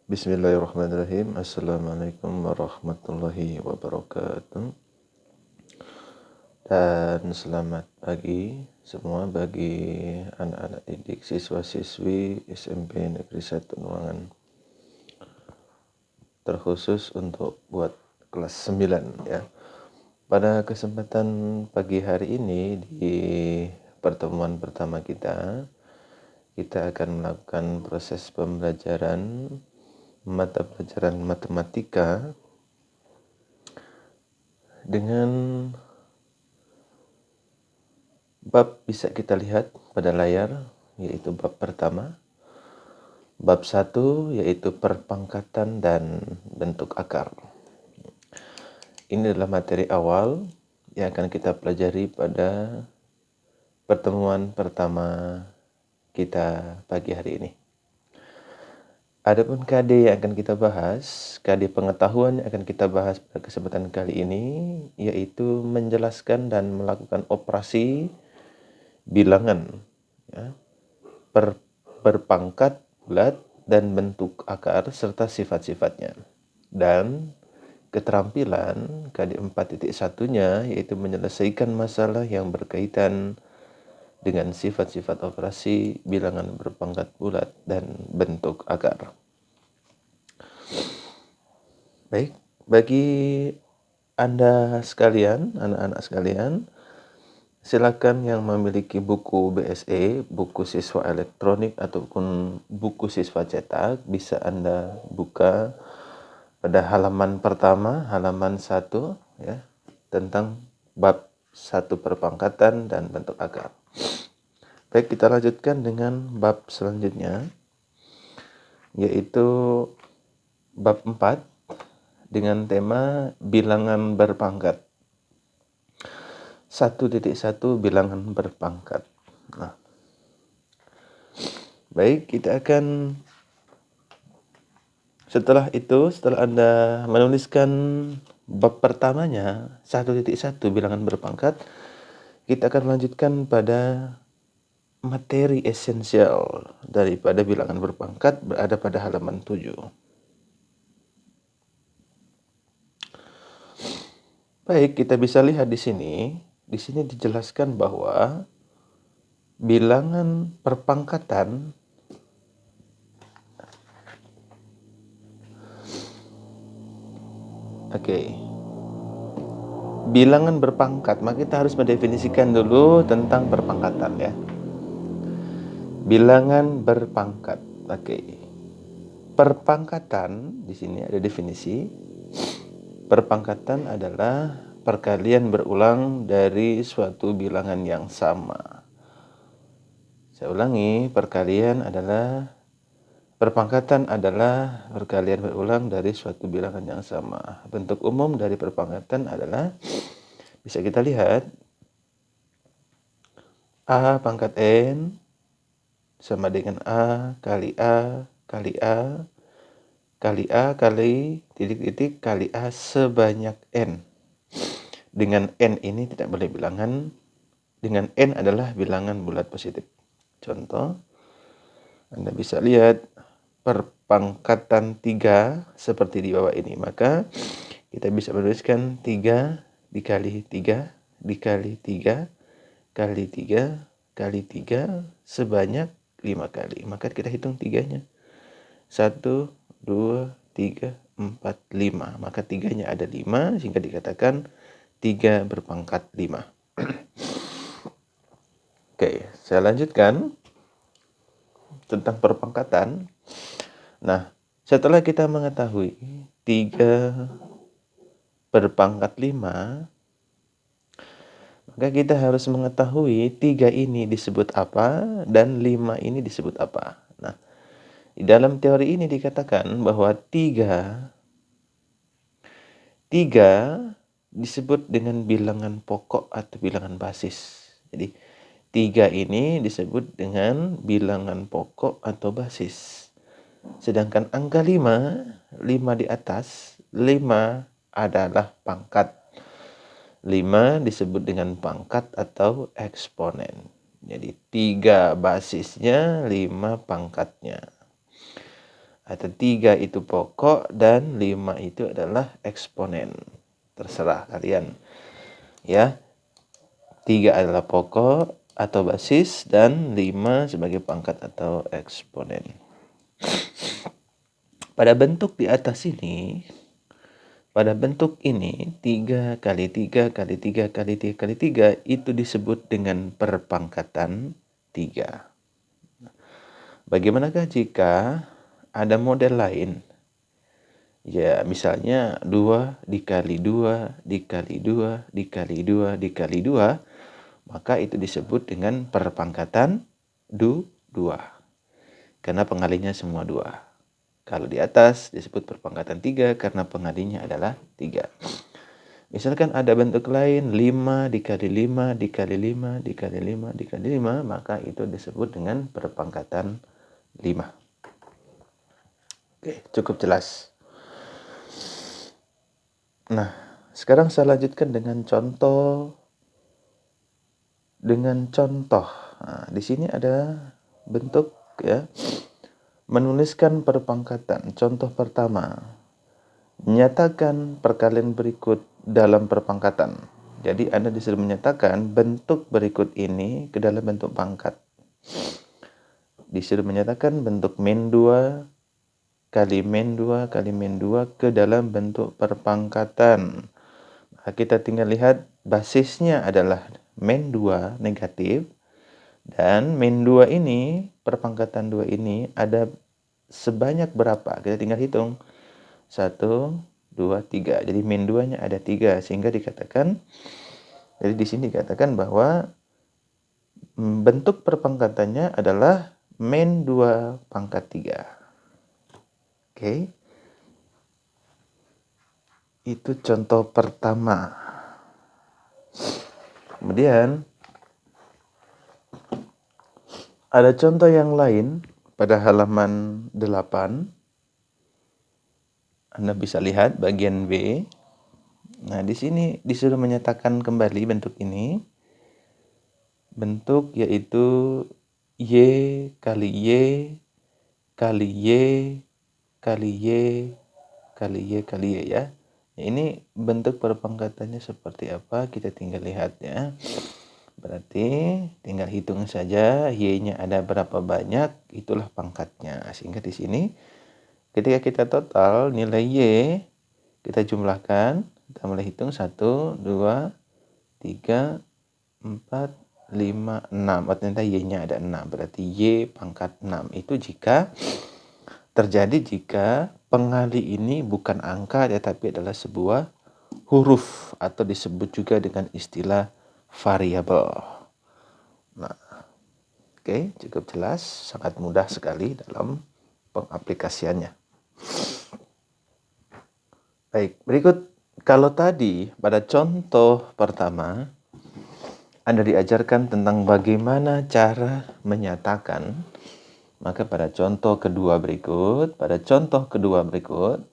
Bismillahirrahmanirrahim. Assalamualaikum warahmatullahi wabarakatuh. Dan selamat pagi semua bagi anak-anak didik siswa-siswi SMP Negeri 1 Nuangan. Terkhusus untuk buat kelas 9 ya. Pada kesempatan pagi hari ini di pertemuan pertama kita akan melakukan proses pembelajaran mata pelajaran matematika dengan bab bisa kita lihat pada layar, yaitu bab pertama. Bab 1 yaitu perpangkatan dan bentuk akar. Ini adalah materi awal yang akan kita pelajari pada pertemuan pertama kita pagi hari ini. Adapun KD yang akan kita bahas, KD pengetahuan yang akan kita bahas pada kesempatan kali ini, yaitu menjelaskan dan melakukan operasi bilangan ya, berpangkat bulat dan bentuk akar serta sifat-sifatnya. Dan keterampilan KD 4.1-nya yaitu menyelesaikan masalah yang berkaitan dengan sifat-sifat operasi bilangan berpangkat bulat dan bentuk akar. Baik, bagi Anda sekalian, anak-anak sekalian, silakan yang memiliki buku BSE, buku siswa elektronik ataupun buku siswa cetak, bisa Anda buka pada halaman pertama, halaman 1 ya, tentang bab 1 perpangkatan dan bentuk akar. Baik, kita lanjutkan dengan bab selanjutnya, yaitu bab 4 dengan tema bilangan berpangkat. 1.1 bilangan berpangkat. Nah, baik, kita akan setelah Anda menuliskan bab pertamanya 1.1 bilangan berpangkat, kita akan melanjutkan pada materi esensial daripada bilangan berpangkat berada pada halaman 7. Baik, kita bisa lihat di sini. Di sini dijelaskan bahwa bilangan perpangkatan bilangan berpangkat, maka kita harus mendefinisikan dulu tentang perpangkatan ya. Bilangan berpangkat. Perpangkatan di sini ada definisi. Perpangkatan adalah perkalian berulang dari suatu bilangan yang sama. Saya ulangi, perpangkatan adalah perkalian berulang dari suatu bilangan yang sama. Bentuk umum dari perpangkatan adalah bisa kita lihat A pangkat N sama dengan A kali A kali A kali A kali titik-titik kali A sebanyak N. Dengan N ini tidak boleh bilangan. Dengan N adalah bilangan bulat positif. Contoh, Anda bisa lihat perpangkatan 3 seperti di bawah ini. Maka kita bisa menuliskan 3 dikali 3 dikali 3 kali 3 kali 3 sebanyak 5 kali. Maka kita hitung 3-nya. 1, 2, 3, 4, 5. Maka 3-nya ada 5 sehingga dikatakan 3 berpangkat 5. Oke, saya lanjutkan tentang perpangkatan. Nah, setelah kita mengetahui 3 berpangkat 5, maka kita harus mengetahui 3 ini disebut apa dan 5 ini disebut apa. Nah, di dalam teori ini dikatakan bahwa 3 disebut dengan bilangan pokok atau bilangan basis. Jadi 3 ini disebut dengan bilangan pokok atau basis. Sedangkan angka 5 di atas, 5 adalah pangkat. 5 disebut dengan pangkat atau eksponen. Jadi 3 basisnya, 5 pangkatnya. atau 3 itu pokok dan 5 itu adalah eksponen. Terserah kalian. Ya. 3 adalah pokok atau basis dan 5 sebagai pangkat atau eksponen. Pada bentuk di atas ini, pada bentuk ini 3 kali 3 kali 3 kali 3 kali 3 itu disebut dengan perpangkatan 3. Bagaimanakah jika ada model lain? Ya, misalnya 2 dikali 2 dikali 2 dikali 2 dikali 2, maka itu disebut dengan perpangkatan 2. Karena pengalinya semua 2. Kalau di atas disebut perpangkatan 3 karena pengalinya adalah 3. Misalkan ada bentuk lain 5 dikali 5 dikali 5 dikali 5 dikali 5, maka itu disebut dengan perpangkatan 5. Oke, cukup jelas. Nah, sekarang saya lanjutkan dengan contoh. Nah, di sini ada bentuk ya. Menuliskan perpangkatan. Contoh pertama. Nyatakan perkalian berikut dalam perpangkatan. Jadi Anda disuruh menyatakan bentuk berikut ini ke dalam bentuk pangkat. Disuruh menyatakan bentuk min 2 kali min 2 kali min 2 ke dalam bentuk perpangkatan. Nah, kita tinggal lihat basisnya adalah min 2 negatif. Dan min 2 ini, perpangkatan 2 ini ada sebanyak berapa? Kita tinggal hitung. 1, 2, 3. Jadi min 2-nya ada 3. Sehingga dikatakan, jadi di sini dikatakan bahwa bentuk perpangkatannya adalah min 2 pangkat 3. Oke. Itu contoh pertama. Kemudian, ada contoh yang lain pada halaman 8. Anda bisa lihat bagian B. Nah, di sini disuruh menyatakan kembali bentuk ini. Bentuk yaitu Y kali Y kali Y kali Y kali Y kali Y ya. Ini bentuk perpangkatannya seperti apa? Kita tinggal lihat ya. Berarti tinggal hitung saja Y-nya ada berapa banyak, itulah pangkatnya. Sehingga di sini ketika kita total nilai Y kita jumlahkan, kita mulai hitung 1, 2, 3, 4, 5, 6. Ternyata Y-nya ada 6. Berarti Y pangkat 6 itu jika pengali ini bukan angka tetapi adalah sebuah huruf atau disebut juga dengan istilah variabel. Nah, oke, cukup jelas, sangat mudah sekali dalam pengaplikasiannya. Baik, berikut kalau tadi pada contoh pertama Anda diajarkan tentang bagaimana cara menyatakan, maka pada contoh kedua berikut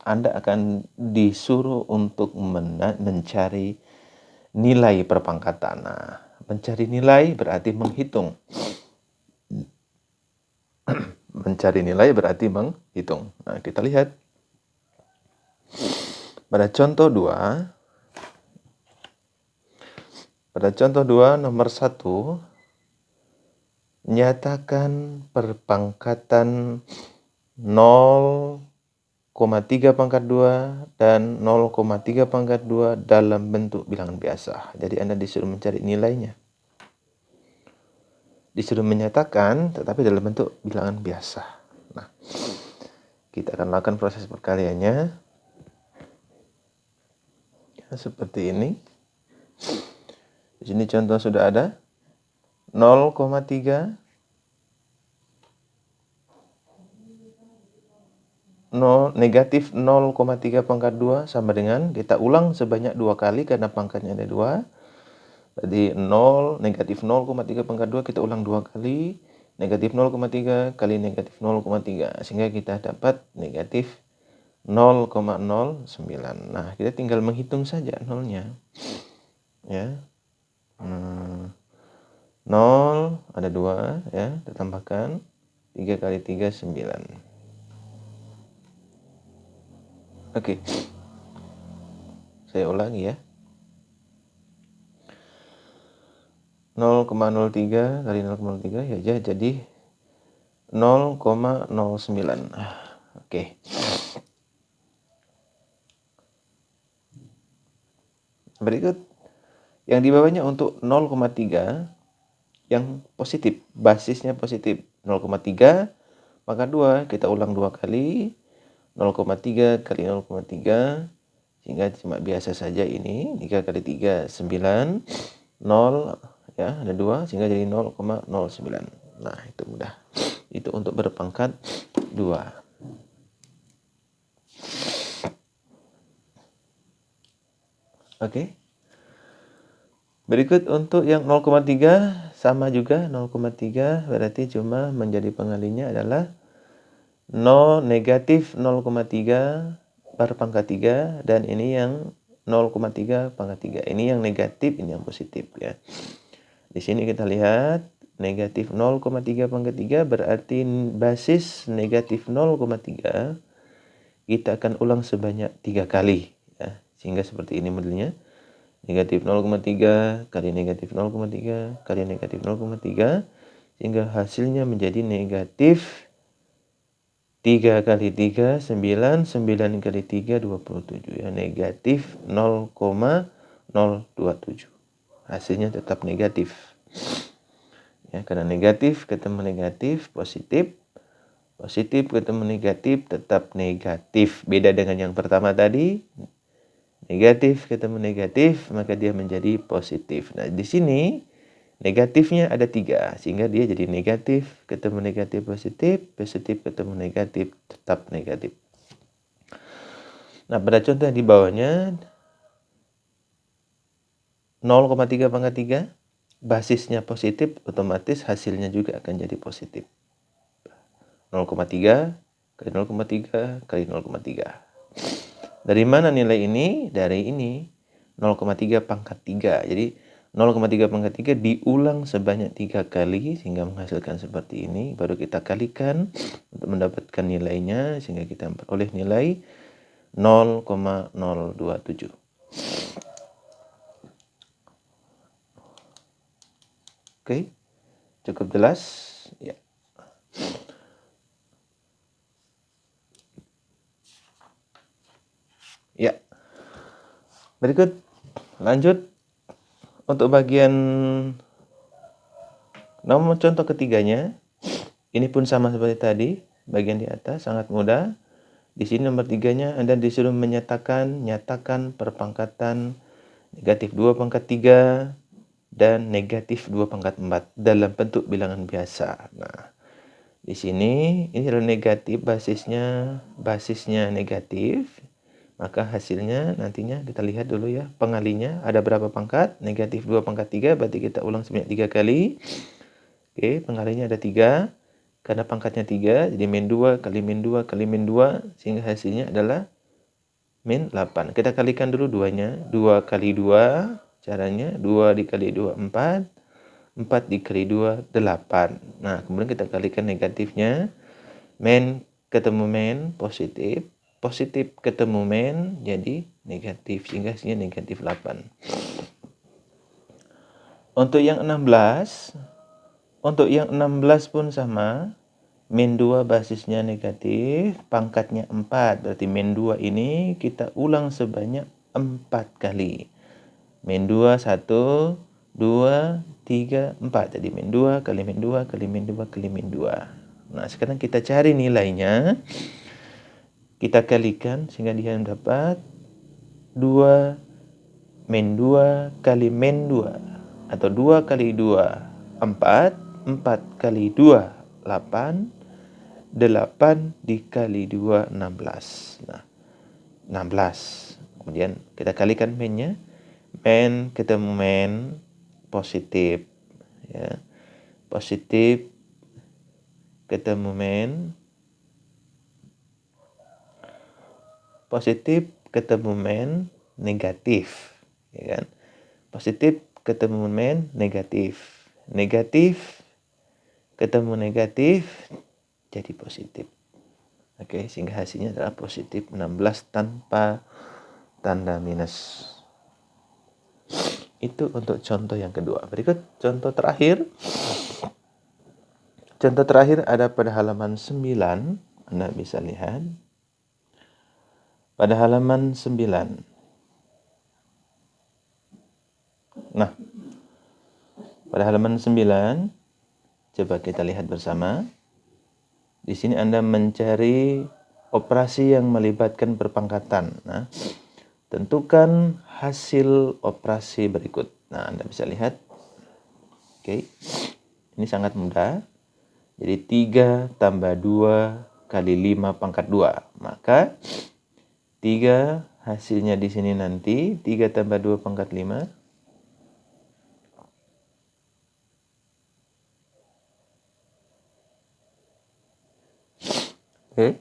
Anda akan disuruh untuk mencari nilai perpangkatan. Nah, mencari nilai berarti menghitung. Mencari nilai berarti menghitung. Nah, kita lihat. Pada contoh 2 nomor 1, nyatakan perpangkatan 0,3 pangkat 2 dan 0,3 pangkat 2 dalam bentuk bilangan biasa. Jadi Anda disuruh mencari nilainya. Disuruh menyatakan tetapi dalam bentuk bilangan biasa. Nah, kita akan lakukan proses perkaliannya. Ya, seperti ini. Di sini contoh sudah ada. 0,3 negatif 0,3 pangkat 2 sama dengan, kita ulang sebanyak 2 kali karena pangkatnya ada 2. Jadi 0 negatif 0,3 pangkat 2 kita ulang 2 kali. Negatif 0,3 kali negatif 0,3 sehingga kita dapat negatif 0,09. Nah, kita tinggal menghitung saja nolnya. Ya. 0 ada 2 ya, ditambahkan 3 kali 3 9. Oke, saya ulangi ya. 0,03 kali 0,03 ya jadi 0,09. Oke. Berikut yang di bawahnya untuk 0,3 yang positif, basisnya positif. 0,3 maka 2, kita ulang 2 kali. 0,3 kali 0,3 sehingga cuma biasa saja ini. 3 kali 3 9, 0 ya, ada 2 sehingga jadi 0,09. Nah, itu mudah. Itu untuk berpangkat 2. Oke. Berikut untuk yang 0,3 sama juga 0,3 berarti cuma menjadi pengalinya adalah negatif 0,3 per pangkat 3 dan ini yang 0,3 pangkat 3. Ini yang negatif, ini yang positif ya. Di sini kita lihat negatif 0,3 pangkat 3 berarti basis negatif 0,3 kita akan ulang sebanyak 3 kali ya. Sehingga seperti ini modelnya. Negatif 0,3 kali negatif 0,3 kali negatif 0,3 sehingga hasilnya menjadi negatif 3 kali 3 9, 9 kali 3 27 ya, negatif 0,027. Hasilnya tetap negatif. Ya, karena negatif ketemu negatif, positif. Positif ketemu negatif tetap negatif. Beda dengan yang pertama tadi. Negatif ketemu negatif, maka dia menjadi positif. Nah, di sini negatifnya ada 3, sehingga dia jadi negatif ketemu negatif positif, positif ketemu negatif tetap negatif. Nah, pada contoh yang di bawahnya 0,3 pangkat 3, basisnya positif, otomatis hasilnya juga akan jadi positif. 0,3 kali 0,3 kali 0,3. Dari mana nilai ini? Dari ini 0,3 pangkat 3. Jadi 0,3 pangkat 3 diulang sebanyak 3 kali sehingga menghasilkan seperti ini. Baru kita kalikan untuk mendapatkan nilainya sehingga kita memperoleh nilai 0,027. Oke, cukup jelas? Ya. Ya. Berikut lanjut untuk bagian nomor contoh ketiganya. Ini pun sama seperti tadi, bagian di atas sangat mudah. Di sini nomor 3-nya Anda disuruh nyatakan perpangkatan negatif 2 pangkat 3 dan negatif 2 pangkat 4 dalam bentuk bilangan biasa. Nah, di sini ini adalah negatif, basisnya negatif. Maka hasilnya nantinya kita lihat dulu ya, pengalinya ada berapa pangkat? Negatif 2 pangkat 3 berarti kita ulang sebanyak 3 kali. Oke, pengalinya ada 3. Karena pangkatnya 3, jadi min 2 kali min 2 kali min 2 sehingga hasilnya adalah min 8. Kita kalikan dulu 2-nya. 2 kali 2 caranya 2 dikali 2 4. 4 dikali 2 8. Nah, kemudian kita kalikan negatifnya. Min ketemu min positif. Positif ketemu min jadi negatif sehingga hasilnya negatif 8. Untuk yang 16 pun sama. Min 2 basisnya negatif, pangkatnya 4. Berarti min 2 ini kita ulang sebanyak 4 kali. Min 2 1, 2, 3, 4. Jadi min 2 kali min 2 kali min 2 kali min 2. Nah, sekarang kita cari nilainya. Kita kalikan sehingga dia dapat 2 min 2 kali min 2 atau 2 kali 2 4, 4 kali 2 8, 8 dikali 2 16. Nah, 16. Kemudian kita kalikan min-nya. Min ketemu min positif ya. Positif ketemu min positif ketemu min negatif ya kan. Positif ketemu min negatif. Negatif ketemu negatif jadi positif. Oke, sehingga hasilnya adalah positif 16 tanpa tanda minus. Itu untuk contoh yang kedua. Berikut contoh terakhir. Contoh terakhir ada pada halaman 9. Anda bisa lihat. Pada halaman 9. Nah, pada halaman 9, coba kita lihat bersama. Di sini Anda mencari operasi yang melibatkan perpangkatan. Nah, tentukan hasil operasi berikut. Nah, Anda bisa lihat. Oke. Ini sangat mudah. Jadi 3 tambah 2 kali 5 pangkat 2. Maka 3 hasilnya di sini nanti 3 tambah 2 pangkat 5. Oke.